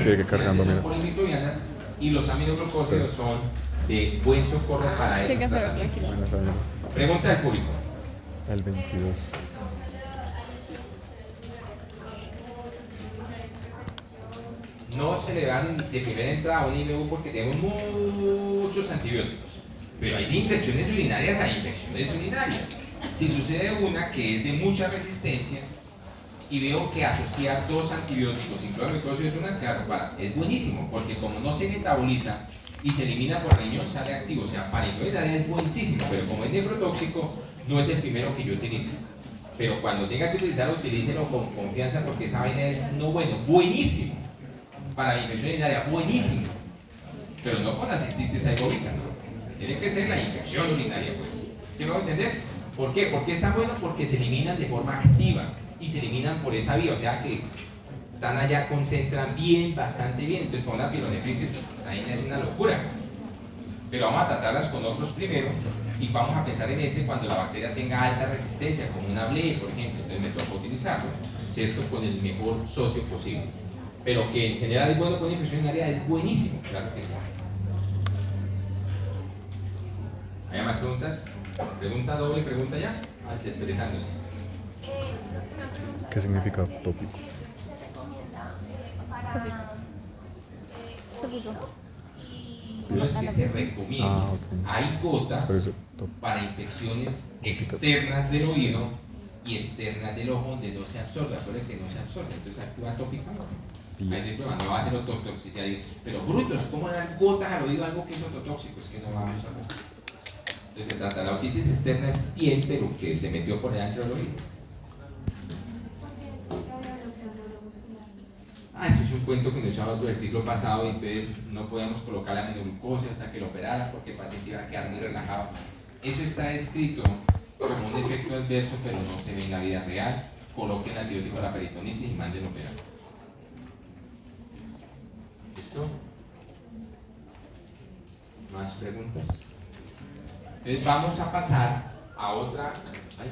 Sigue cargando, son mira. polimicrobianas y los aminoglucósidos son de buen socorro para Sí, que esos se ve tratamientos. tranquilo. Bueno, está bien. Pregunta del público. El 22. No se le dan de primera entrada un IMU porque tenemos muchos antibióticos, pero hay de infecciones urinarias a infecciones urinarias. Si sucede una que es de mucha resistencia y veo que asociar dos antibióticos sin cloromicrosis es una, claro, es buenísimo, porque como no se metaboliza y se elimina por riñón, sale activo. O sea, para urinaria es buenísimo, pero como es nefrotóxico, no es el primero que yo utilice. Pero cuando tenga que utilizarlo, utilícelo con confianza porque esa vaina es no bueno, buenísimo. Para la infección urinaria, buenísimo. Pero no con la cistitis aeróbica, ¿no? Tiene que ser la infección urinaria, pues. ¿Sí me va a entender? ¿Por qué? ¿Por qué está bueno? Porque se eliminan de forma activa y se eliminan por esa vía, o sea que están allá, concentran bien, bastante bien. Entonces con la pielonefritis, pues ahí es una locura. Pero vamos a tratarlas con otros primero y vamos a pensar en este cuando la bacteria tenga alta resistencia, como una blea, por ejemplo. Entonces me toca utilizarlo, ¿cierto? Con el mejor socio posible. Pero que en general es bueno con infección urinaria, es buenísimo, claro que sí. ¿Hay más preguntas? Pregunta doble, pregunta ya, expresándose. ¿Qué significa tópico? Tópico. Tópico. No es que se recomienda. Ok. Hay gotas Por eso, para infecciones externas del oído y externas del ojo donde no se absorbe. Acuérdense que no se absorbe, entonces actúa tópicamente. Ahí estoy probando, no va a ser ototoxicidad. Pero brutos, ¿cómo dar gotas al oído algo que es ototóxico? Es que no vamos a ver. Entonces se trata, la otitis externa es piel, pero que se metió por dentro del oído. Eso es un cuento que nos echamos del siglo pasado y entonces no podíamos colocar la aminoglucosa hasta que lo operaran porque el paciente iba a quedar muy relajado. Eso está escrito como un efecto adverso, pero no se ve en la vida real. Coloquen el antibiótico a la peritonitis y manden a operar. ¿Listo? ¿Más preguntas? Entonces vamos a pasar a otra. Ay,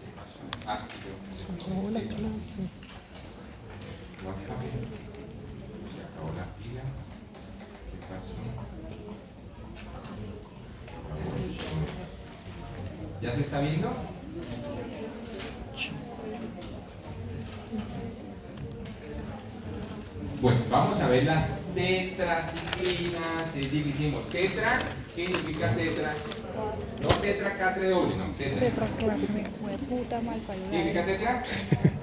¿qué pasó? Ah, sí, acabó la clase. Se acabó la pila. ¿Qué pasó? ¿Ya se está viendo? Bueno, vamos a ver las tetraciclinas. Es dificilísimo. Tetra, ¿qué significa tetra? No tetra K3 no, tetra. Tetra clase, puta mal ¿Qué significa tetra?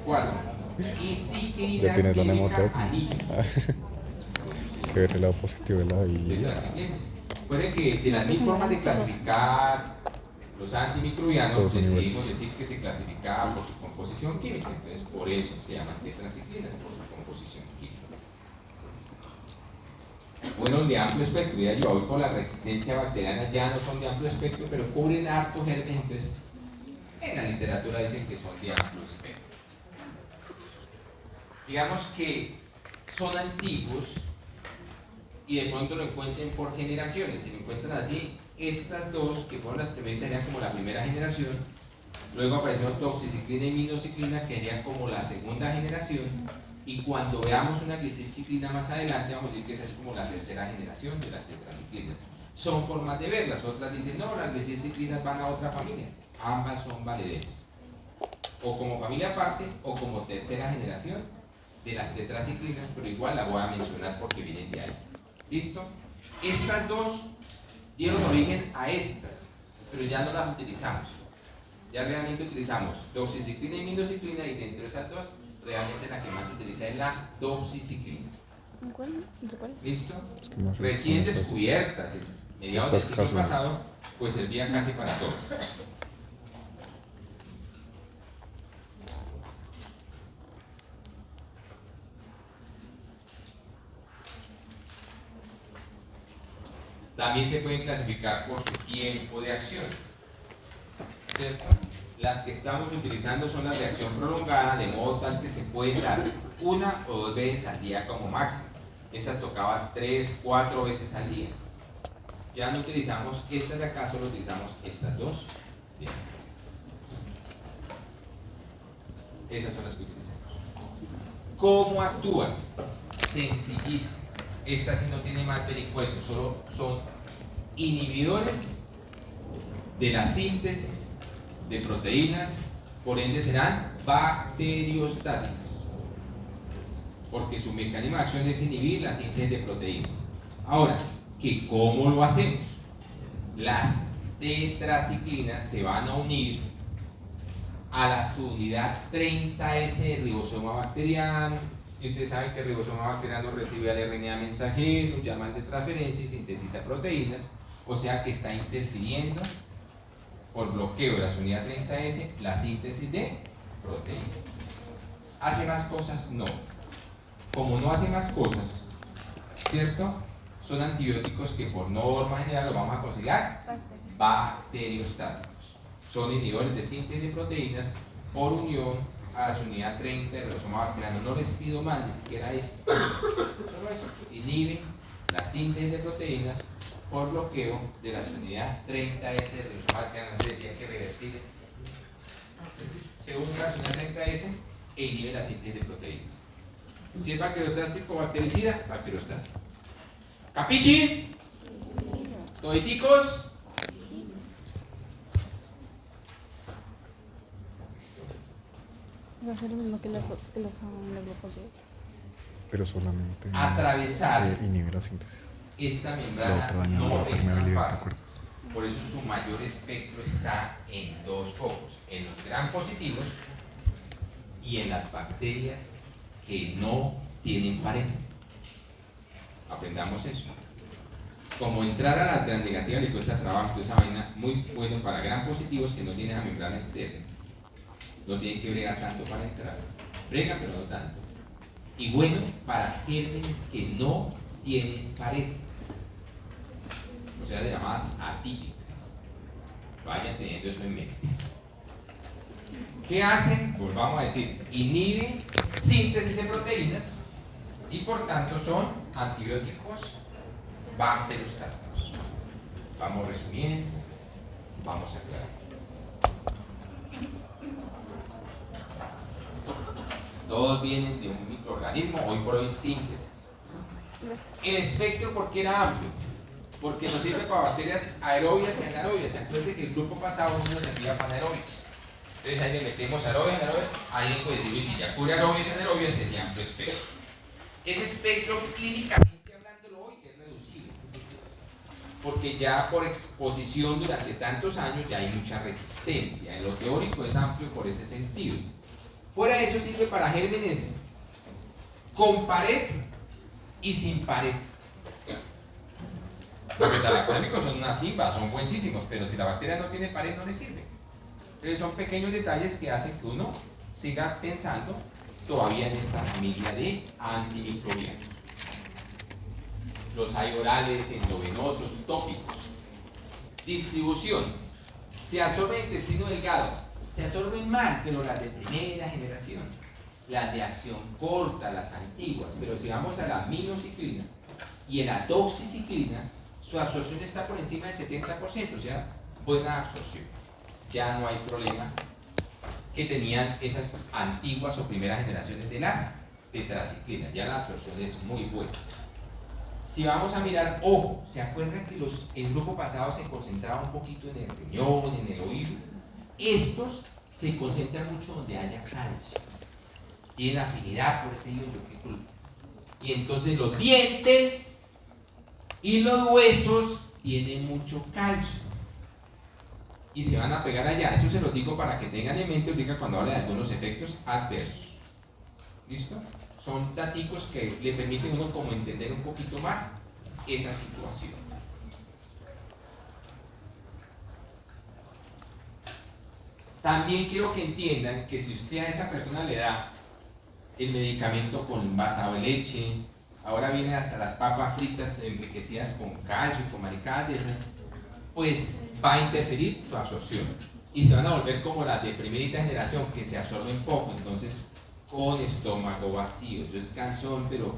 4. Y ciclinas Ya tienes la significa mnemotecnia. anillo. Que ver el lado positivo y el lado y... Tetraciclinas. Recuerden que de las 1000 formas de clasificar los antimicrobianos, Todos decidimos universos. decir que se clasificaba por su composición química. Entonces, por eso se llaman tetraciclinas, por su composición química. Bueno, de amplio espectro, ya yo hoy con la resistencia bacteriana ya no son de amplio espectro, pero cubren harto germen, entonces en la literatura dicen que son de amplio espectro. Digamos que son antiguos y de pronto lo encuentren por generaciones. Si lo encuentran así, estas dos que fueron las primeras serían como la primera generación, luego aparecieron toxiciclina y minociclina que serían como la segunda generación, y cuando veamos una glicilciclina más adelante vamos a decir que esa es como la tercera generación de las tetraciclinas. Son formas de verlas, otras dicen no, las glicilciclinas van a otra familia, ambas son valederas, o como familia aparte o como tercera generación de las tetraciclinas, pero igual la voy a mencionar porque vienen de ahí. ¿Listo? Estas dos dieron origen a estas, pero ya no las utilizamos. Ya realmente utilizamos doxiciclina y minociclina, y dentro de esas dos, realmente la que más se utiliza es la doxiciclina. ¿Cuál? ¿Listo? Es que más Recién son estas- descubiertas, en mediados del estas siglo casuales. pasado, pues servía casi para todo. También se pueden clasificar por su tiempo de acción. ¿Cierto? Las que estamos utilizando son la reacción prolongada, de modo tal que se pueden dar una o dos veces al día como máximo. Esas tocaban 3, 4 veces al día. Ya no utilizamos estas de acá, solo utilizamos estas dos. Bien. Esas son las que utilizamos. ¿Cómo actúan? Sencillísimo. Esta sí no tiene más vericuetos, solo son inhibidores de la síntesis de proteínas, por ende serán bacteriostáticas, porque su mecanismo de acción es inhibir la síntesis de proteínas. Ahora, ¿cómo lo hacemos? Las tetraciclinas se van a unir a la subunidad 30S del ribosoma bacteriano, y ustedes saben que el ribosoma bacteriano recibe al RNA mensajero, llaman de transferencia y sintetiza proteínas, o sea que está interfiriendo por bloqueo de la subunidad 30S la síntesis de proteínas. ¿Hace más cosas? No. Como no hace más cosas, ¿cierto? Son antibióticos que por norma general los vamos a considerar bacteriostáticos. Son inhibidores de síntesis de proteínas por unión a la unidad 30 del ribosoma bacteriano. No les pido más, ni siquiera esto. Solo eso. Inhiben la síntesis de proteínas por bloqueo de la unidad 30S del ribosoma bacteriano. Se decía que reversible. Se une la unidad 30S e inhibe la síntesis de proteínas. Si es bacteriostático o bactericida, bacteriostático. ¿Capichi? ¿Toditicos? Va a ser lo mismo que las glucosio. Pero solamente Atravesar inhibe la síntesis. esta La membrana otra daña no la es tan permeabilidad, ¿te fácil. acuerdas? Por eso su mayor espectro está en dos focos, en los gram positivos y en las bacterias que no tienen pared. Aprendamos eso. Como entrar a las gram negativas le cuesta trabajo, esa vaina muy bueno para gram positivos que no tienen la membrana externa. No tienen que bregar tanto para entrar. Brega, pero no tanto. Y bueno para gérmenes que no tienen pared. O sea, las llamadas atípicas. Vayan teniendo eso en mente. ¿Qué hacen? Volvamos a decir, inhiben síntesis de proteínas y por tanto son antibióticos bacteriostáticos. Vamos resumiendo, vamos a aclarar. Todos vienen de un microorganismo, hoy por hoy síntesis. El espectro, ¿por qué era amplio? Porque nos sirve para bacterias aerobias y anaerobias. Acuérdense que el grupo pasado no nos servía para anaerobias. Entonces ahí le metemos aerobias, anaerobias, alguien puede decir, si ya cubre aerobias y anaerobias, sería amplio espectro. Ese espectro clínicamente hablándolo hoy es reducido. Porque ya por exposición durante tantos años ya hay mucha resistencia. En lo teórico es amplio por ese sentido. Fuera de eso sirve para gérmenes con pared y sin pared. Los betalactámicos son unas simbas, son buenísimos, pero si la bacteria no tiene pared no le sirve. Entonces son pequeños detalles que hacen que uno siga pensando todavía en esta familia de antimicrobianos. Los hay orales, endovenosos, tópicos. Distribución. Se absorbe en intestino delgado. Se absorben mal, pero las de primera generación. Las de acción corta, las antiguas. Pero si vamos a la aminociclina y a la doxiciclina, su absorción está por encima del 70%, o sea, buena absorción. Ya no hay problema que tenían esas antiguas o primeras generaciones de las tetraciclinas. Ya la absorción es muy buena. Si vamos a mirar, ojo, ¿se acuerdan que el grupo pasado se concentraba un poquito en el riñón, en el oído? Estos se concentran mucho donde haya calcio. Tienen afinidad por ese iodo. Y entonces los dientes y los huesos tienen mucho calcio. Y se van a pegar allá. Eso se los digo para que tengan en mente ahorita cuando hable de algunos efectos adversos. ¿Listo? Son daticos que le permiten a uno como entender un poquito más esa situación. También quiero que entiendan que si usted a esa persona le da el medicamento con basado en leche, ahora vienen hasta las papas fritas enriquecidas con calcio y con maricadas de esas, pues va a interferir su absorción y se van a volver como las de primerita generación que se absorben poco, entonces con estómago vacío. Yo es cansón, pero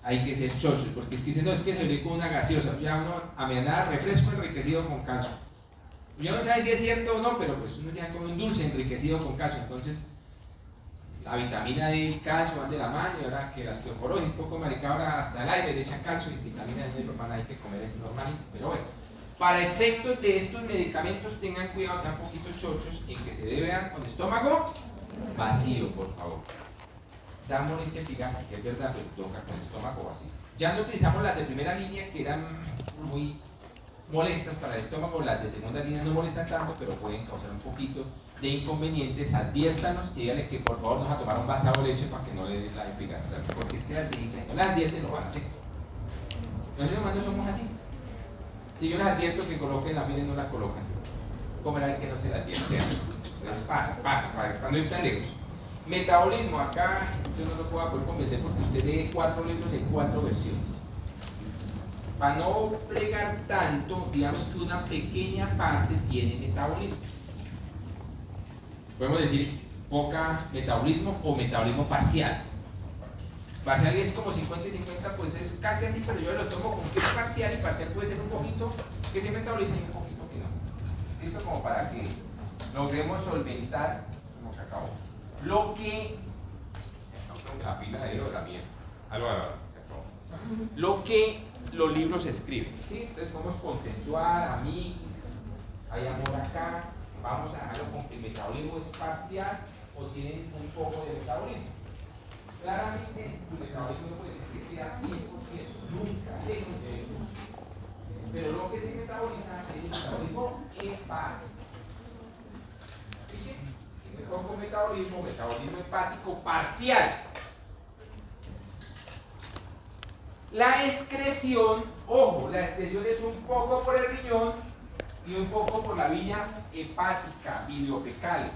hay que ser chochos, porque es que dicen, no, es que se ve con una gaseosa, ya uno a medianar refresco enriquecido con calcio. Yo no sé si es cierto o no, pero pues uno ya come un dulce enriquecido con calcio, entonces la vitamina D y el calcio van de la mano, y ahora que la osteoporosis, un poco maricada, ahora hasta el aire le echan calcio y vitamina D, hermano, hay que comer eso normal, pero bueno. Para efectos de estos medicamentos tengan cuidado, sean poquitos chochos, en que se debe dar con estómago vacío, por favor. Da molestia epigástica, es verdad, pero toca con estómago vacío. Ya no utilizamos las de primera línea, que eran muy molestas para el estómago, las de segunda línea no molestan tanto, pero pueden causar un poquito de inconvenientes. Adviértanos y díganle que por favor nos va a tomar un vasado de leche para que no le dé la epigastralgia, porque es que las de no las advierten, lo van a hacer. Los seres humanos somos así. Si yo les advierto que coloquen la miren, no la colocan. ¿Cómo era el que no se la advierte? Las pasa, para no ir tan lejos. Metabolismo, acá yo no lo puedo poder convencer porque usted lee 4 libros en 4 versiones. Para no fregar tanto, digamos que una pequeña parte tiene metabolismo. Podemos decir poca metabolismo o metabolismo parcial. Parcial es como 50 y 50, pues es casi así, pero yo lo tomo como que es parcial, y parcial puede ser un poquito que se metaboliza y un poquito que no. Esto como para que logremos solventar, como que acabó, lo que, la pila de la mía, lo que los libros escriben, ¿sí? Entonces podemos consensuar, amigos, hay amor acá, vamos a dejarlo con que el metabolismo es parcial o tienen un poco de metabolismo. Claramente, tu metabolismo no puede ser que sea 100%, nunca, pero lo que se metaboliza es el metabolismo hepático. ¿Sí? Y me pongo metabolismo hepático parcial. La excreción, ojo, la excreción es un poco por el riñón y un poco por la vía hepática, biliofecal.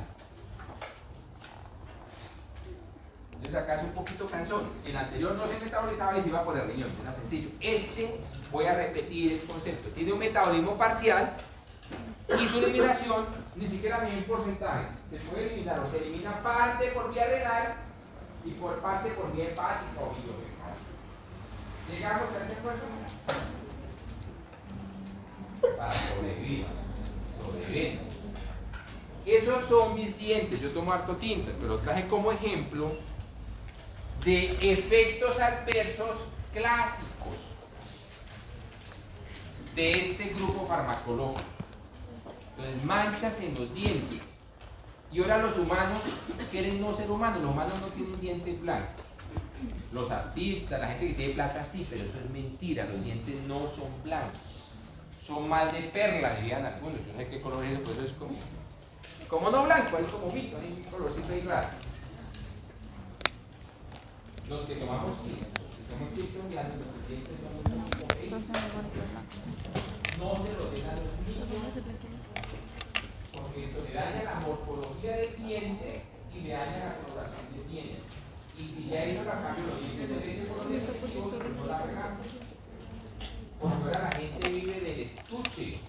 Entonces acá es un poquito cansón. El anterior no se metabolizaba y se iba por el riñón, era sencillo. Voy a repetir el concepto, tiene un metabolismo parcial y su eliminación ni siquiera mide en porcentajes. Se puede eliminar o se elimina parte por vía renal y por parte por vía hepática o biliofecal. Llegamos a ese acuerdo para sobrevivir, sobrevivencia. Esos son mis dientes. Yo tomo harto tinta, pero traje como ejemplo de efectos adversos clásicos de este grupo farmacológico. Entonces, manchas en los dientes. Y ahora los humanos quieren no ser humanos. Los humanos no tienen dientes blancos. Los artistas, la gente que tiene plata sí, pero eso es mentira. Los dientes no son blancos. Son más de perla, dirían algunos. Yo no sé qué color es, pues eso es como no blanco, es como mito, hay un colorcito ahí raro. Los que tomamos tinta, que somos chichonguianos, los dientes son un poquito feos. No se lo den a los niños, porque esto le daña la morfología del diente y le daña la coloración del diente. Y si ya hizo la cambio los dientes de leche por los dientes, pues no la regamos. Porque ahora la gente vive del estuche.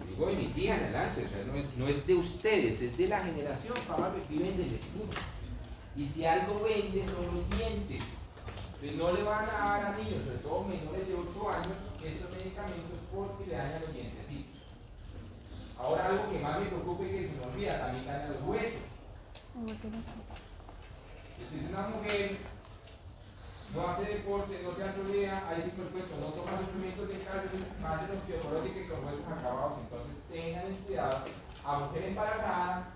Digo de mis hijas adelante, o sea, no es de ustedes, es de la generación, papá, que viven del estuche. Y si algo vende son los dientes. Entonces no le van a dar a niños, sobre todo menores de 8 años, estos medicamentos porque le dañan los dientecitos. Ahora algo que más me preocupa y que se me olvida, también daña los huesos. Si es una mujer, no hace deporte, no se asolea, ahí sí perfecto, no toma suplementos de calcio, hace osteoporosis y con huesos acabados. Entonces tengan cuidado a mujer embarazada,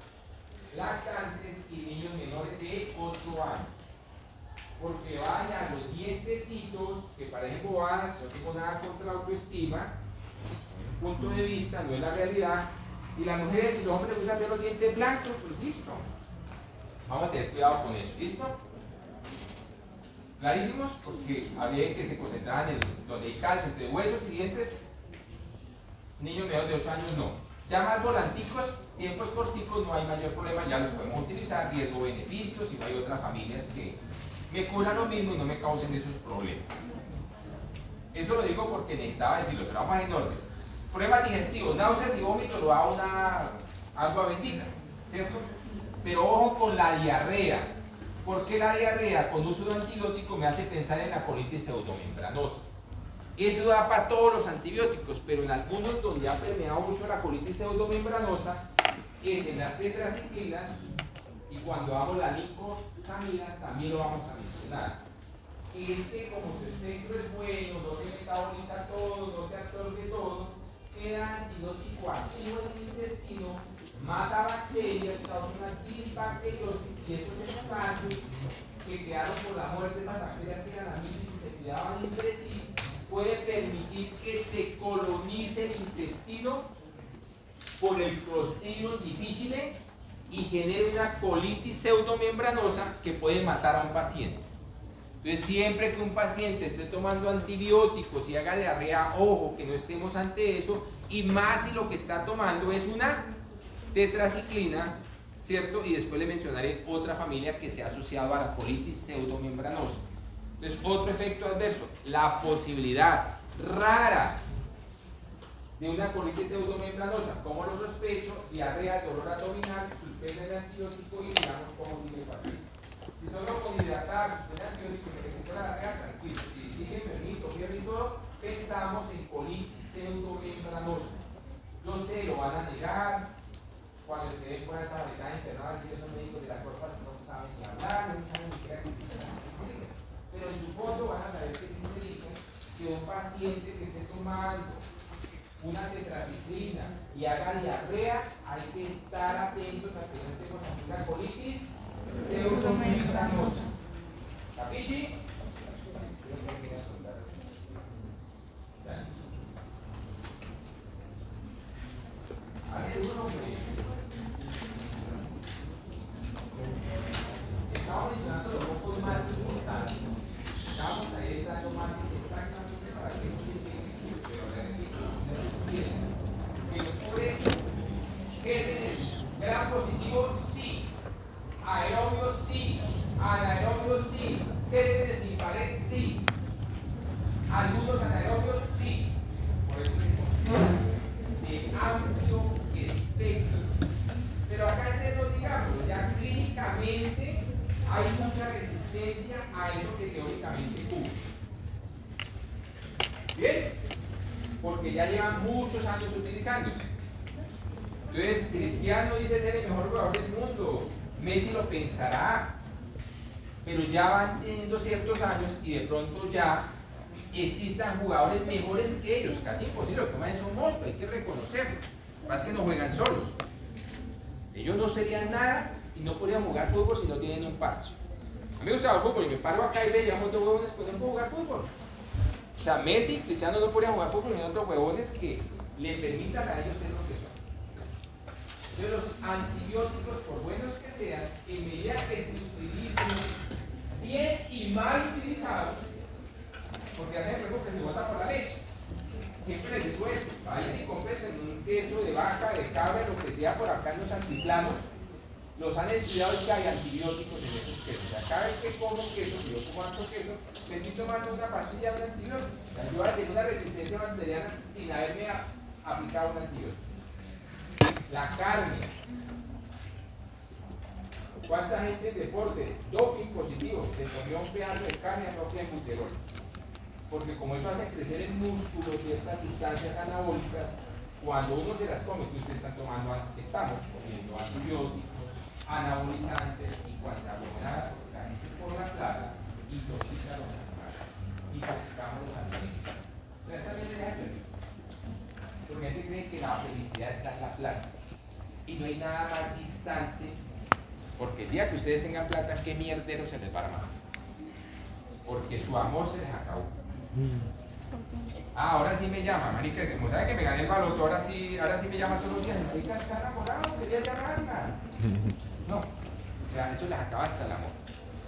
lactantes y niños menores de 8 años. Porque vayan los dientecitos que parecen bobadas, no tengo nada contra la autoestima, punto de vista, no es la realidad. Y las mujeres, si los hombres les gusta ver los dientes blancos, pues listo. Vamos a tener cuidado con eso, ¿listo? ¿Clarísimos? Porque había que se concentraban en donde hay calcio, entre huesos y dientes. Niños menores de 8 años no. Ya más volanticos, tiempos corticos, no hay mayor problema, ya los podemos utilizar, riesgo-beneficios, y no hay otras familias que me curan lo mismo y no me causen esos problemas. Eso lo digo porque necesitaba decirlo, pero vamos en orden. Problemas digestivos, náuseas y vómitos lo da una agua bendita, ¿cierto? Pero ojo con la diarrea. Porque la diarrea con uso de antibiótico me hace pensar en la colitis pseudomembranosa. Eso da para todos los antibióticos, pero en algunos donde ha permeado mucho la colitis pseudomembranosa es en las tetraciclinas y cuando hago la licosamidas también lo vamos a mencionar. Como su espectro es bueno, no se metaboliza todo, no se absorbe todo, queda antibiótico activo en el intestino, mata bacterias, causa una disbacteriosis, y esos espacios que quedaron por la muerte de esas bacterias que eran amigas y se cuidaban entre sí, puede permitir que se colonice el intestino por el Clostridium difficile y genere una colitis pseudomembranosa que puede matar a un paciente. Entonces, siempre que un paciente esté tomando antibióticos y haga diarrea, ojo, que no estemos ante eso, y más si lo que está tomando es una tetraciclina, ¿cierto? Y después le mencionaré otra familia que se ha asociado a la colitis pseudomembranosa. Entonces, otro efecto adverso, la posibilidad rara de una colitis pseudomembranosa. ¿Cómo lo sospecho? Diarrea, dolor abdominal, suspende el antibiótico y digamos cómo sigue el paciente. Si solo con hidratar, suspende el antibiótico, se le quitó la diarrea, tranquilo. Si sigue enfermito, fiebre y todo, pensamos en colitis pseudomembranosa. Yo sé, lo van a negar. Cuando se ven fuera de esa verdad internada, si son médicos de la corpa, no saben ni hablar, no saben ni siquiera que existe la colitis. Pero en su fondo van a saber que sí se dijo que un paciente que esté tomando una tetraciclina y haga diarrea, hay que estar atentos a que no estemos ante una colitis pseudomembranosa. ¿Capisci? Estamos mencionando los focos más importantes. Vamos a ir dando más exactamente para que no se quede, pero que nos cubre gérmenes gram positivo, sí. Aerobios, sí. Anaerobios, sí. Gérmenes sin pared, sí. Algunos anaerobios, sí. Por eso se considera de amplio espectro. Pero acá entendemos, digamos, ya clínicamente hay mucha resistencia a eso que teóricamente cubre. Bien, porque ya llevan muchos años utilizándose. Entonces, Cristiano dice ser el mejor jugador del mundo. Messi lo pensará, pero ya van teniendo ciertos años y de pronto ya existan jugadores mejores que ellos. Casi imposible, porque más es un monstruo, hay que reconocerlo. Más que no juegan solos. Ellos no serían nada y no podrían jugar fútbol si no tienen un parche. A mí me gusta el fútbol y me paro acá y ve, llevamos dos huevones, pues no puedo jugar fútbol. O sea, Messi y Cristiano no podrían jugar fútbol ni otros huevones que le permitan a ellos ser lo que son. Entonces, los antibióticos, por buenos que sean, en medida que se utilicen bien y mal utilizados, porque hacen el que se bota por la leche. Siempre les digo esto, vayan y compren un queso de vaca, de cabra, lo que sea por acá en los antiplanos, los han estudiado y que hay antibióticos en esos quesos. O sea, cada vez que como queso, si yo como harto queso, me estoy tomando una pastilla de un antibiótico. O sea, yo ahora tengo una resistencia bacteriana sin haberme aplicado un antibiótico. La carne. ¿Cuánta gente en deporte? Doping positivo, se comió un pedazo de carne a propia buterol. Porque como eso hace crecer el músculo ciertas sustancias anabólicas, cuando uno se las come, que ustedes estamos comiendo antibióticos, anabolizantes y cuantabonadas por la plata, intoxica los animales, intoxicamos los alimentos. Entonces también le dejan feliz. Porque la gente cree que la felicidad está en la plata. Y no hay nada más distante, porque el día que ustedes tengan plata, ¿qué mierdero se les va a armar? Porque su amor se les acabó. Ahora sí me llama, marica, como sabe que me gané el baloto, ahora sí me llama todos los días, marica, está enamorado, quería llamarla. No, o sea, eso les acaba hasta el amor.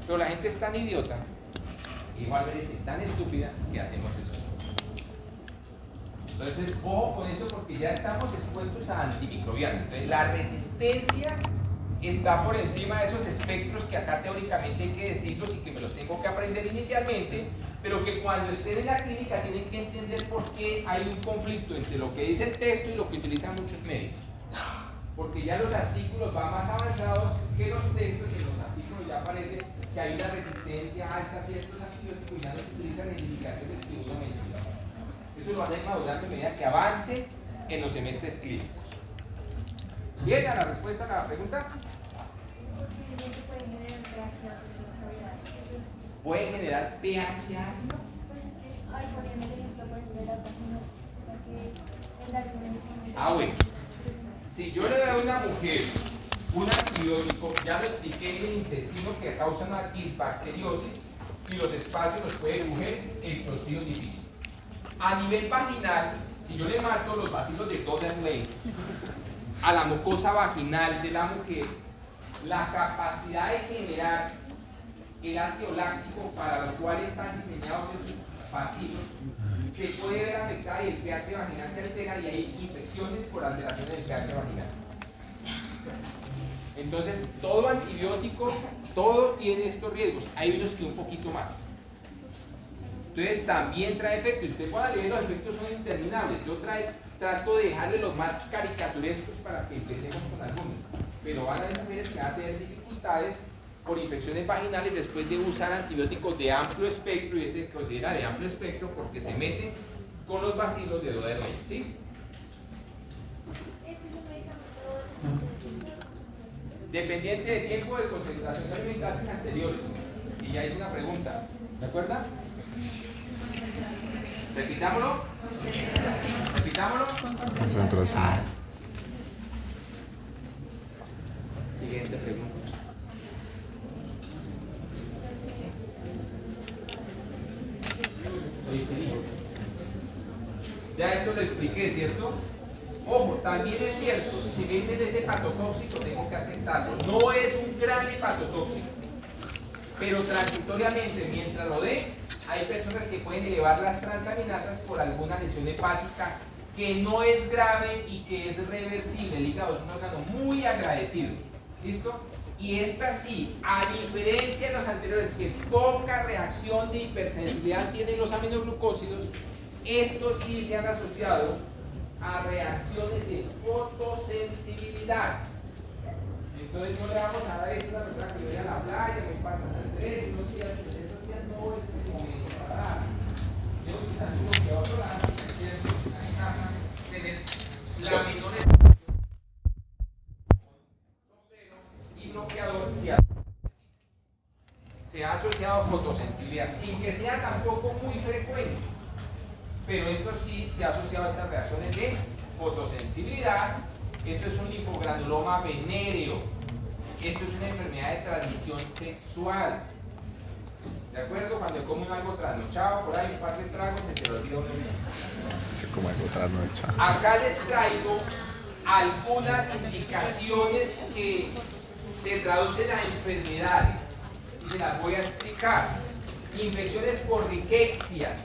Pero la gente es tan idiota, igual es tan estúpida, que hacemos eso. Entonces, ojo con eso porque ya estamos expuestos a antimicrobianos. Entonces, la resistencia está por encima de esos espectros que acá teóricamente hay que decirlos y que me los tengo que aprender inicialmente, pero que cuando estén en la clínica tienen que entender por qué hay un conflicto entre lo que dice el texto y lo que utilizan muchos médicos. Porque ya los artículos van más avanzados que los textos y en los artículos ya aparece que hay una resistencia alta a ciertos antibióticos y ya no se utilizan en indicaciones que uno menciona. Eso lo van a ir madurando a medida que avance en los semestres clínicos. ¿Bien a la respuesta a la pregunta? Puede generar pH ácido. Bueno, si yo le doy a una mujer un antibiótico, ya lo expliqué en el intestino que causa una disbacteriosis y los espacios los puede coger el Clostridium difficile. A nivel vaginal, si yo le mato los bacilos de Doderlein a la mucosa vaginal de la mujer, la capacidad de generar el ácido láctico para lo cual están diseñados esos bacilos se puede ver afectada y el pH vaginal se altera y hay infecciones por alteración del pH vaginal. Entonces, todo antibiótico, todo tiene estos riesgos. Hay unos que un poquito más. Entonces, también trae efectos. Usted pueda leer, los efectos son interminables. Yo trato de dejarle los más caricaturescos para que empecemos con algunos. Pero van a haber mujeres que van a tener dificultades por infecciones vaginales después de usar antibióticos de amplio espectro, y este se considera de amplio espectro porque se meten con los bacilos de Doderlein, ¿sí? Dependiente de tiempo de concentración de gases anteriores. Y ya hice una pregunta, ¿de acuerdo? Repitámoslo. Concentración. Siguiente pregunta. Estoy feliz. Ya esto lo expliqué, ¿cierto? Ojo, también es cierto, si me dicen ese hepatotóxico, tengo que aceptarlo. No es un gran hepatotóxico, pero transitoriamente, mientras lo dé, hay personas que pueden elevar las transaminasas por alguna lesión hepática que no es grave y que es reversible. El hígado es un órgano muy agradecido. ¿Listo? Y esta sí, a diferencia de los anteriores, que poca reacción de hipersensibilidad tienen los aminoglucósidos, estos sí se han asociado a reacciones de fotosensibilidad. Entonces no le vamos a dar esto a una persona que vaya a la playa, que pasa San Andrés, unos días, pero esos días no es el momento para dar. Yo quizás uno que a otro lado, en casa, tener la menor y bloqueador se ha asociado a fotosensibilidad, sin que sea tampoco muy frecuente. Pero esto sí se ha asociado a estas reacciones de fotosensibilidad. Esto es un linfogranuloma venéreo. Esto es una enfermedad de transmisión sexual. ¿De acuerdo? Cuando come algo trasnochado, por ahí un par de tragos, se le olvida uno. Se come algo trasnochado. Acá les traigo algunas indicaciones que se traducen a enfermedades. Y se las voy a explicar. Infecciones por riquecias.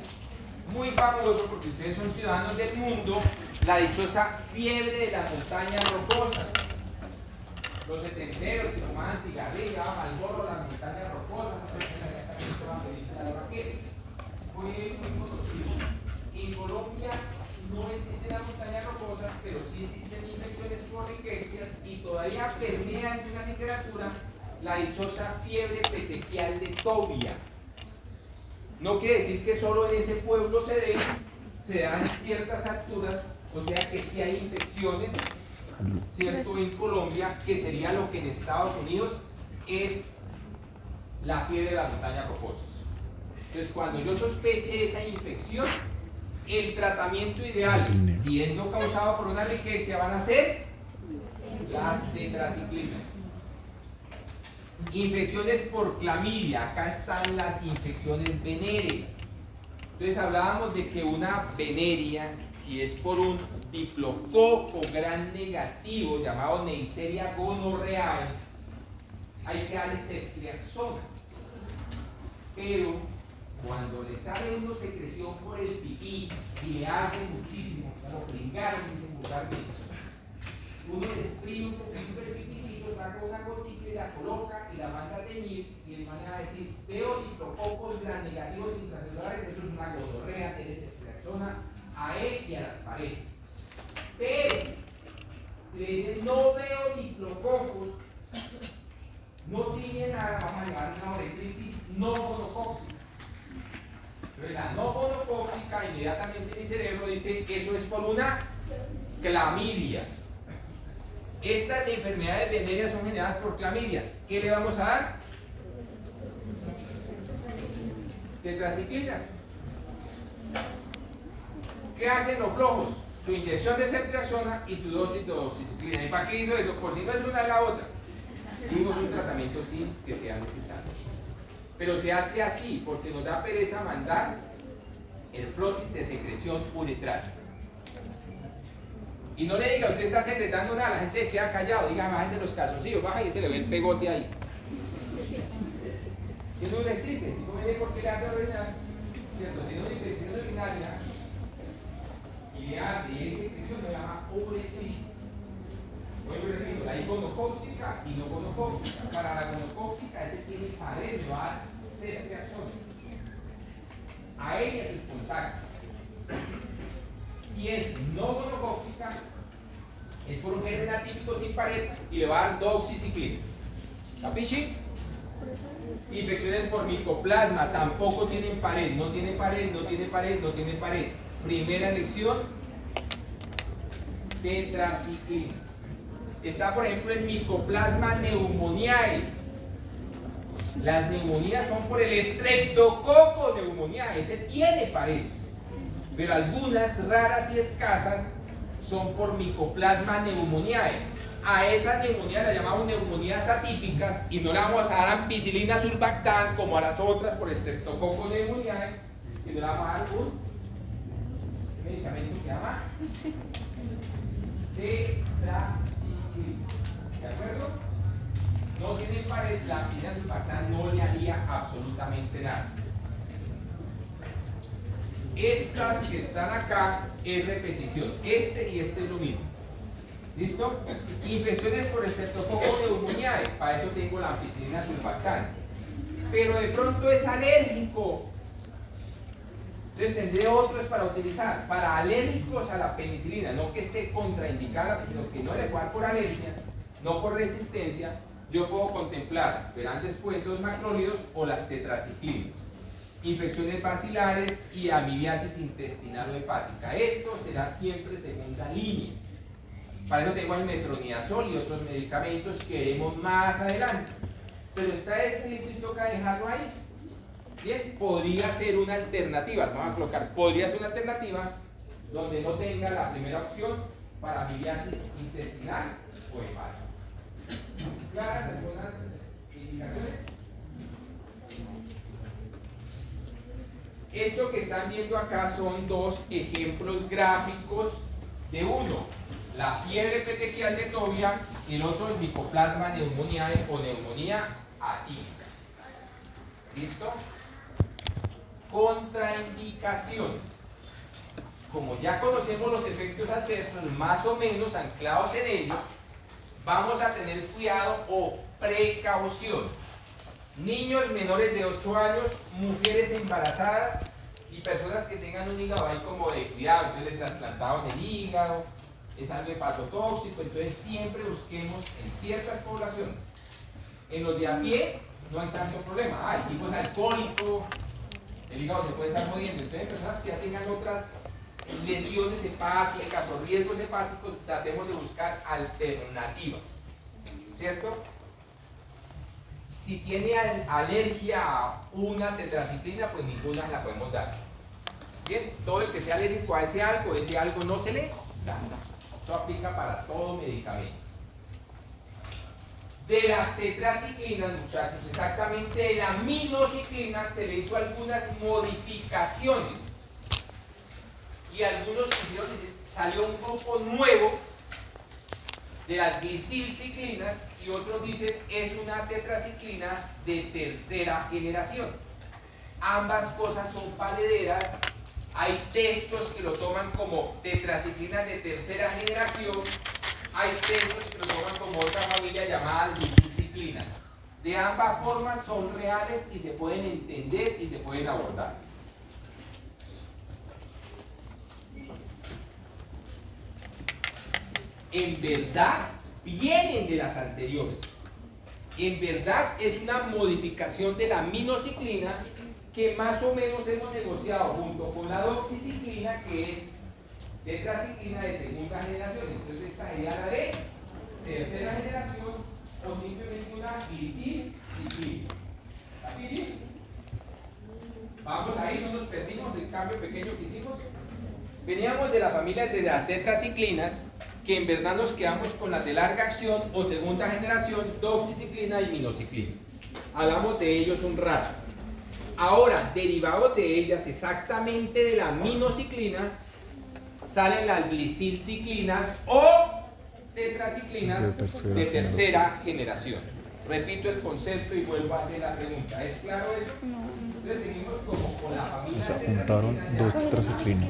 Muy famoso porque ustedes son ciudadanos del mundo, la dichosa fiebre de las montañas rocosas. Los setenteros que fumaban cigarrillo, Marlboro, las montañas rocosas, fue muy conocido. En Colombia no existen las montañas rocosas, pero sí existen infecciones por riquecias y todavía permea en la literatura la dichosa fiebre petequial de Tobia. No quiere decir que solo en ese pueblo se dan ciertas alturas, o sea que sí hay infecciones, ¿cierto? En Colombia, que sería lo que en Estados Unidos es la fiebre de las montañas rocosas. Entonces, cuando yo sospeche esa infección, el tratamiento ideal, siendo causado por una riqueza, van a ser las tetraciclinas. Infecciones por clamidia, acá están las infecciones venéreas. Entonces hablábamos de que una venérea, si es por un diplococo gran negativo llamado Neisseria gonorrhoeae, hay que darle ceftriaxona. Pero cuando le sale una secreción por el pipí, si le arde muchísimo, como pringaron, dicen vulgarmente, uno le exprime un poquito el pipicito, saca una gotita y la coloca y la manda a teñir y le van a decir, veo diplococos gran negativos intracelulares, eso es una gonorrea, tiene ceftriaxona a él y a las paredes. Pero si le dicen no veo diplococos, no tiene nada, vamos a llevar una uretritis no monocóxica. Pero la no monocóxica, inmediatamente mi cerebro dice que eso es por una clamidia. Estas enfermedades venéreas son generadas por clamidia. ¿Qué le vamos a dar? tetraciclinas. ¿Qué hacen los flojos? Su inyección de ceftriaxona y su dosis de doxiciclina. ¿Y para qué hizo eso? Por si no es una es la otra. Dimos un tratamiento sin que sea necesario. Pero se hace así porque nos da pereza mandar el flotis de secreción uretral. Y no le diga, usted está secretando nada, la gente queda callado, diga, bájese los calzoncillos, baja y se le ve el pegote ahí. Es un electrique, y no viene porque le hace orinar, ¿cierto? Si no es infección urinaria, y le hace esa secreción, lo llama uretritis. Vuelvo y repito, la gonocóxica y no gonocóxica. Para la gonocóxica, ese tiene pared, no va a ser reacción. A ella sus contactos. Si es no gonocóxica, es por un gen atípico sin pared y le va a dar doxiciclina. ¿Capichi? Infecciones por micoplasma, tampoco tienen pared, no tiene pared, no tiene pared, no tiene pared. Primera elección, tetraciclinas. Está, por ejemplo, el Mycoplasma pneumoniae. Las neumonías son por el Streptococcus pneumoniae, ese tiene pared. Pero algunas raras y escasas son por Mycoplasma pneumoniae. A esas neumonías las llamamos neumonías atípicas y no le vamos a dar ampicilina surfactant como a las otras por Streptococcus pneumoniae, sino le vamos a dar un medicamento que se llama tetraciclina. ¿De acuerdo? No tiene pared, la ampicilina surfactant no le haría absolutamente nada. Estas que están acá es repetición. Este y este es lo mismo. ¿Listo? Infecciones por Streptococcus pneumoniae. Para eso tengo la ampicilina surfactant. Pero de pronto es alérgico. Entonces tendré otros para utilizar. Para alérgicos a la penicilina, no que esté contraindicada, sino que no le pueda dar por alergia, no por resistencia, yo puedo contemplar, verán después, los macrólidos o las tetraciclinas. Infecciones bacilares y amibiasis intestinal o hepática. Esto será siempre segunda línea. Para eso tengo el metronidazol y otros medicamentos que veremos más adelante. Pero está escrito y toca dejarlo ahí. Bien, podría ser una alternativa, vamos a colocar, podría ser una alternativa donde no tenga la primera opción para amibiasis intestinal o hepática. ¿Claras algunas indicaciones? Esto que están viendo acá son dos ejemplos gráficos de uno, la fiebre petequial de Tobia, y el otro el Mycoplasma pneumoniae o neumonía atípica. ¿Listo? Contraindicaciones. Como ya conocemos los efectos adversos más o menos anclados en ellos, vamos a tener cuidado o precaución. Niños menores de 8 años, mujeres embarazadas y personas que tengan un hígado ahí como de cuidado, entonces les trasplantamos el hígado, es algo hepatotóxico, entonces siempre busquemos en ciertas poblaciones. En los de a pie no hay tanto problema. El tipo es alcohólico, el hígado se puede estar jodiendo, entonces personas que ya tengan otras lesiones hepáticas o riesgos hepáticos, tratemos de buscar alternativas, ¿cierto? Si tiene alergia a una tetraciclina, pues ninguna la podemos dar. Bien, todo el que sea alérgico a ese algo no se le da. Esto aplica para todo medicamento. De las tetraciclinas, muchachos, exactamente de la aminociclina se le hizo algunas modificaciones. Y algunos quisieron decir, salió un grupo nuevo de las glicilciclinas y otros dicen es una tetraciclina de tercera generación. Ambas cosas son valederas. Hay textos que lo toman como tetraciclinas de tercera generación, hay textos que lo toman como otra familia llamada glicilciclinas. De ambas formas son reales y se pueden entender y se pueden abordar. En verdad vienen de las anteriores. En verdad es una modificación de la aminociclina que más o menos hemos negociado junto con la doxiciclina, que es tetraciclina de segunda generación. Entonces esta sería la de tercera generación o simplemente una glicilciclina. ¿Aquí sí? Vamos perdimos el cambio pequeño que hicimos? Veníamos de la familia de las tetraciclinas, que en verdad nos quedamos con las de larga acción o segunda generación, doxiciclina y minociclina. Hablamos de ellos un rato. Ahora, derivados de ellas, exactamente de la minociclina, salen las glicilciclinas o tetraciclinas de tercera generación. Repito el concepto y vuelvo a hacer la pregunta. ¿Es claro eso? Entonces seguimos como con la familia. O sea, juntaron dos tetraciclinas.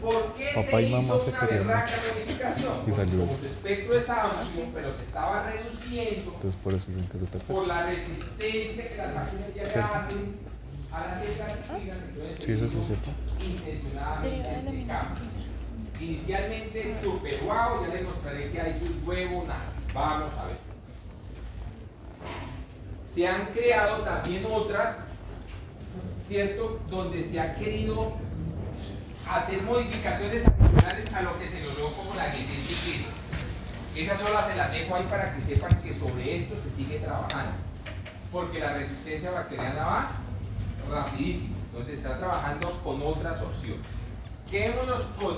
¿Por qué Papá se y mamá hizo se una querían berraca mucho. modificación? Y salió Como esto. su espectro es amplio, pero se estaba reduciendo Entonces por eso dicen que es de tercera. por la resistencia que las máquinas ya le hacen a las tetraciclinas. Entonces Sí, eso es cierto. intencionadamente este cambio. Inicialmente super guau, ya les mostraré que hay sus huevonadas. Vamos a ver. Se han creado también otras, ¿cierto? Donde se ha querido hacer modificaciones adicionales a lo que se logró como la glicilciclina. Esas solas se las dejo ahí para que sepan que sobre esto se sigue trabajando, porque la resistencia bacteriana va rapidísimo. Entonces se está trabajando con otras opciones. Quedémonos con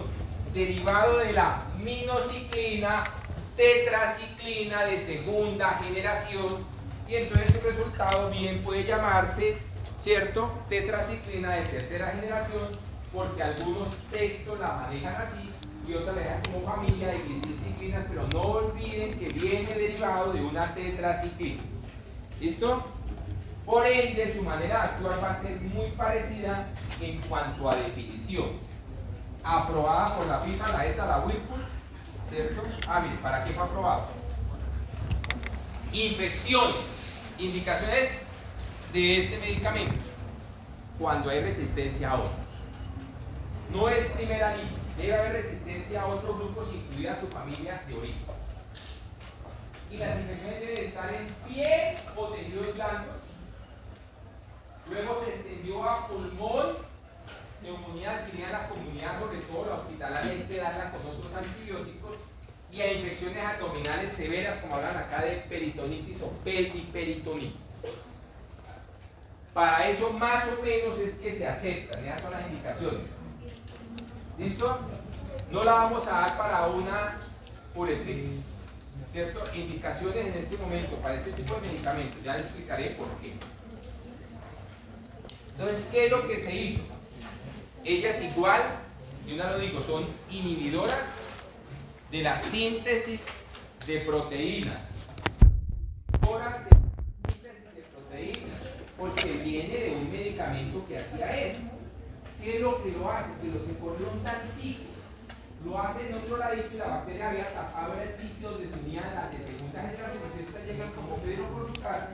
derivado de la minociclina, tetraciclina de segunda generación, y entonces su resultado bien puede llamarse, ¿cierto?, tetraciclina de tercera generación, porque algunos textos la manejan así y otros la dejan como familia de glicilciclinas, pero no olviden que viene derivado de una tetraciclina. ¿Listo? Por ende, su manera de actuar va a ser muy parecida en cuanto a definiciones. Aprobada por la FIFA, la ETA, la Whirlpool, ¿cierto? Mire, ¿para qué fue aprobado? Infecciones, indicaciones de este medicamento cuando hay resistencia a otros. No es primera línea, debe haber resistencia a otros grupos, incluida su familia de origen. Y las infecciones deben estar en piel o tejidos blandos. Luego se extendió a pulmón. Neumonía adquirida en la comunidad, sobre todo la hospitalaria, hay que darla con otros antibióticos, y a infecciones abdominales severas, como hablan acá de peritonitis o pelviperitonitis. Para eso más o menos es que se aceptan, esas son las indicaciones. ¿Listo? No la vamos a dar para una uretritis, ¿cierto? Indicaciones en este momento para este tipo de medicamentos, ya les explicaré por qué. Entonces, ¿qué es lo que se hizo? Ellas igual, y una lo digo, son inhibidoras de la síntesis de proteínas. Horas de síntesis de proteínas, porque viene de un medicamento que hacía eso. ¿Qué es lo que lo hace? Que lo que corrió un tantito, lo hace en otro ladito y la bacteria había tapado el sitio donde se unían las de segunda generación. Entonces esta llega como Pedro por su casa,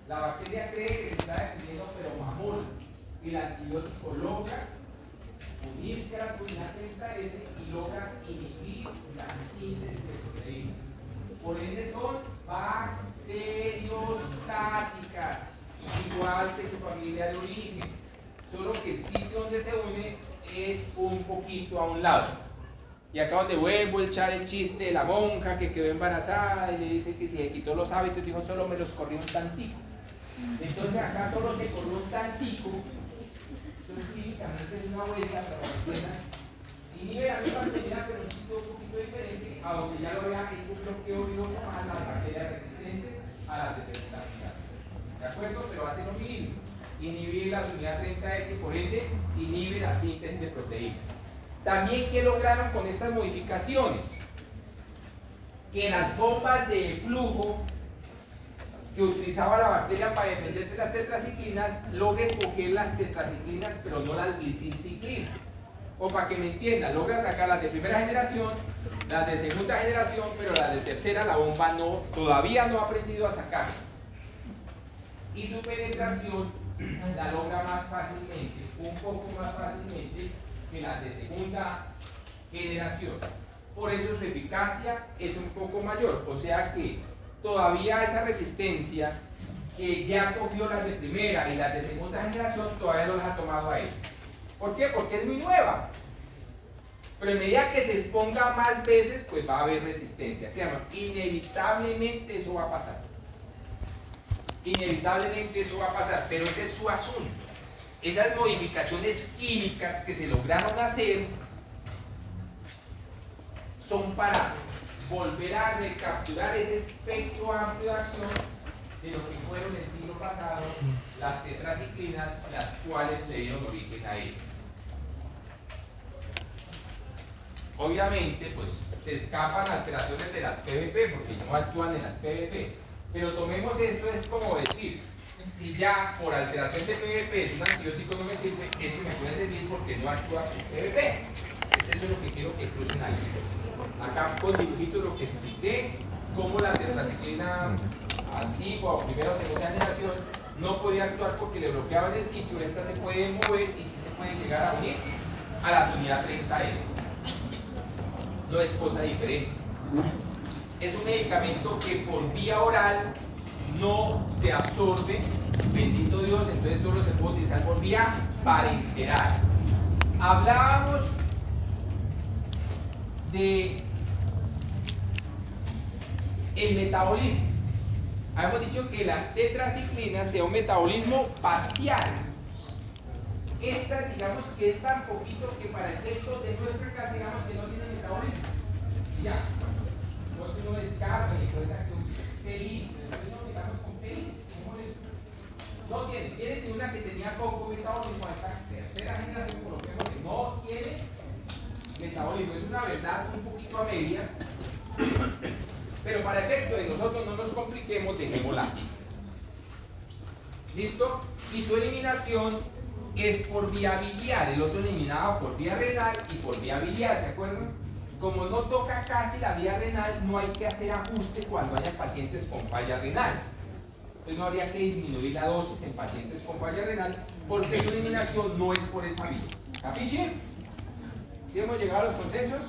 la bacteria cree que se está defendiendo, pero mamón, y el antibiótico logra unirse a la unidad 30S y logra inhibir la síntesis de proteínas. Por ende son bacteriostáticas, igual que su familia de origen, solo que el sitio donde se une es un poquito a un lado. Y acá donde vuelvo a echar el chiste de la monja que quedó embarazada y le dice que si se quitó los hábitos, dijo solo me los corrió un tantico. Entonces acá solo se corrió un tantico. Químicamente es una vuelta, pero inhibe la misma actividad, pero en un sitio un poquito diferente, a donde ya lo vean hecho un bloqueo virus a las bacterias resistentes a las de segunda generación. ¿De acuerdo? Pero hace lo mismo. Inhibir la unidad 30S, por ende, inhibe la síntesis de proteínas. También, ¿qué lograron con estas modificaciones? Que las bombas de flujo que utilizaba la bacteria para defenderse de las tetraciclinas logren coger las tetraciclinas pero no las glicilciclinas. O para que me entiendan, logra sacar las de primera generación, las de segunda generación, pero las de tercera la bomba todavía no ha aprendido a sacarlas. Y su penetración la logra más fácilmente, un poco más fácilmente que las de segunda generación. Por eso su eficacia es un poco mayor, o sea que todavía esa resistencia que ya cogió las de primera y las de segunda generación todavía no las ha tomado a él. ¿Por qué? Porque es muy nueva. Pero en medida que se exponga más veces, pues va a haber resistencia. Créanme, inevitablemente eso va a pasar. Inevitablemente eso va a pasar, pero ese es su asunto. esas modificaciones químicas que se lograron hacer son para volver a recapturar ese espectro amplio de acción de lo que fueron el siglo pasado las tetraciclinas, las cuales le dieron origen a él. Obviamente, pues se escapan alteraciones de las PVP porque no actúan en las PVP, pero tomemos esto, es como decir, si ya por alteración de PVP es un antibiótico no me sirve, ese me puede servir porque no actúa con PVP. Eso es lo que quiero que crucen ahí. Acá con dibujito lo que expliqué, cómo la tetraciclina antigua o primera o segunda generación no podía actuar porque le bloqueaban el sitio. Esta se puede mover y sí se puede llegar a unir a las unidades 30S. No es cosa diferente. Es un medicamento que por vía oral no se absorbe, bendito Dios, entonces solo se puede utilizar por vía parenteral. Hablábamos de el metabolismo. Habíamos dicho que las tetraciclinas tienen un metabolismo parcial. Esta, digamos que es tan poquito que para efectos de nuestra casa, digamos que no tiene metabolismo. Ya, porque uno descarga y cuenta que un feliz, entonces nos quedamos con feliz. No tiene una que tenía poco metabolismo, esta tercera generación, por lo que no tiene metabolismo. Es una verdad un poquito a medias, pero para efecto de nosotros no nos compliquemos, dejémosla así. ¿Listo? Y su eliminación es por vía biliar, el otro eliminado por vía renal y por vía biliar, ¿se acuerdan? Como no toca casi la vía renal, no hay que hacer ajuste cuando haya pacientes con falla renal. Entonces no habría que disminuir la dosis en pacientes con falla renal porque su eliminación no es por esa vía. ¿Capiche? ¿Sí hemos llegado a los consensos?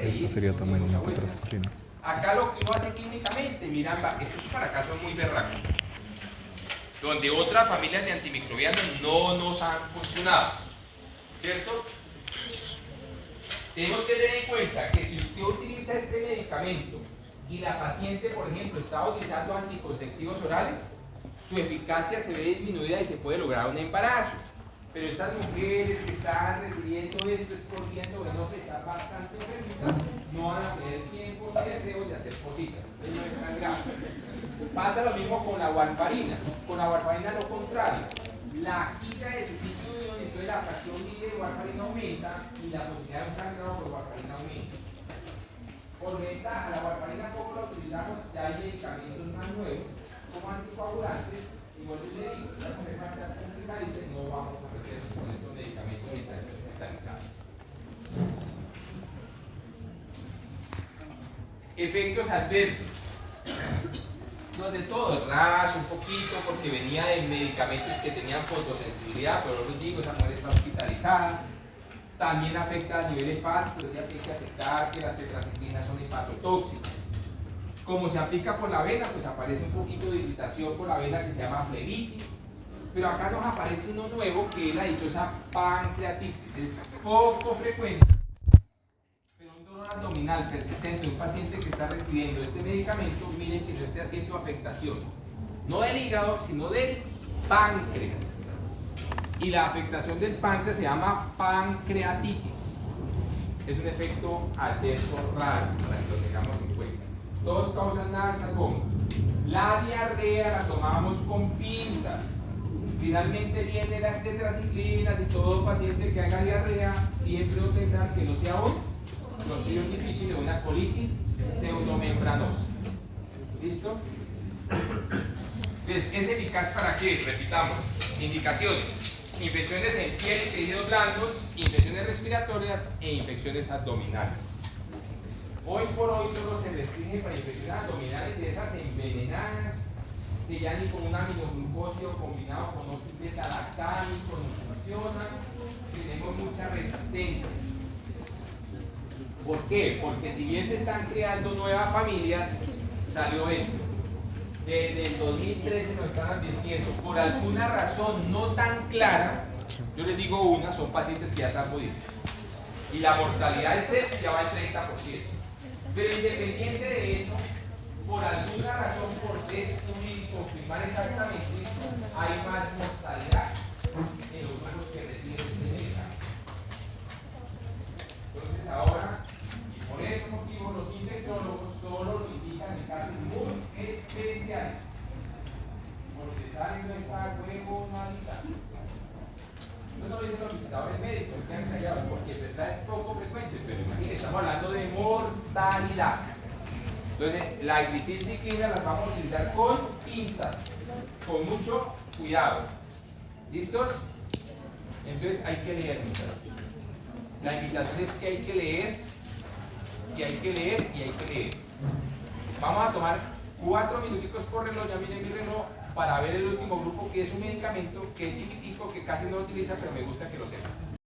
Esta sería también una tetraciclina. Acá lo que uno hace clínicamente, miran, estos para acá son muy berracos, donde otras familias de antimicrobianos no nos han funcionado, ¿cierto? Tenemos que tener en cuenta que si usted utiliza este medicamento y la paciente, por ejemplo, está utilizando anticonceptivos orales, su eficacia se ve disminuida y se puede lograr un embarazo. Pero estas mujeres que están recibiendo esto es por vía endovenosa y están bastante enfermitas, no van a tener tiempo ni deseo de hacer cositas, entonces no es tan grave. Pasa lo mismo con la warfarina. Con la warfarina lo contrario, la quita de su sitio de donde entonces la fracción libre de warfarina aumenta y la posibilidad de un sangrado por warfarina aumenta. Por ventaja, la warfarina poco la utilizamos, ya hay medicamentos más nuevos como anticoagulantes, y vuelvo y le digo, la enfermedad sea complicada y no vamos a meternos con estos medicamentos mientras esto es hospitalizado. Efectos adversos. No de todo, el rash un poquito porque venía de medicamentos que tenían fotosensibilidad, pero les digo, esa mujer está hospitalizada. También afecta a nivel hepático, o sea que hay que aceptar que las tetraciclinas son hepatotóxicas. Como se aplica por la vena, pues aparece un poquito de irritación por la vena que se llama flebititis. Pero acá nos aparece uno nuevo que es la dichosa pancreatitis. Es poco frecuente, pero un dolor abdominal persistente de un paciente que está recibiendo este medicamento, miren que no esté haciendo afectación, no del hígado, sino del páncreas. Y la afectación del páncreas se llama pancreatitis. Es un efecto adverso raro, para que lo tengamos en cuenta. Todos causan nada salvo. La diarrea la tomamos con pinzas. Finalmente vienen las tetraciclinas y todo paciente que haga diarrea siempre debe pensar que no sea un clostridium difficile o una colitis pseudomembranosa. ¿Listo? Entonces, ¿es eficaz para qué? Repitamos. Indicaciones. Infecciones en piel y tejidos blandos, infecciones respiratorias e infecciones abdominales. Hoy por hoy solo se restringe para infecciones abdominales de esas envenenadas, que ya ni con un aminoglucósido combinado con otro beta-lactámico no funciona, tenemos mucha resistencia. ¿Por qué? Porque si bien se están creando nuevas familias, salió esto. Desde el 2013 nos están advirtiendo, por alguna razón no tan clara, yo les digo una, son pacientes que ya están jodidos. Y la mortalidad del sexo ya va al 30%. Pero independiente de eso, por alguna razón, por descubrir y confirmar exactamente, hay más mortalidad lo dicen los visitadores médicos, quedan callados, porque en verdad es poco frecuente, pero imagínense, estamos hablando de mortalidad. Entonces, la glicilciclina las vamos a utilizar con pinzas, con mucho cuidado. ¿Listos? Entonces hay que leer, muchachos. La invitación es que hay que leer, y hay que leer, y hay que leer. Vamos a tomar 4 minuticos por reloj, ya miren mi reloj, para ver el último grupo, que es un medicamento que es chiquitico, que casi no utiliza, pero me gusta que lo sepan.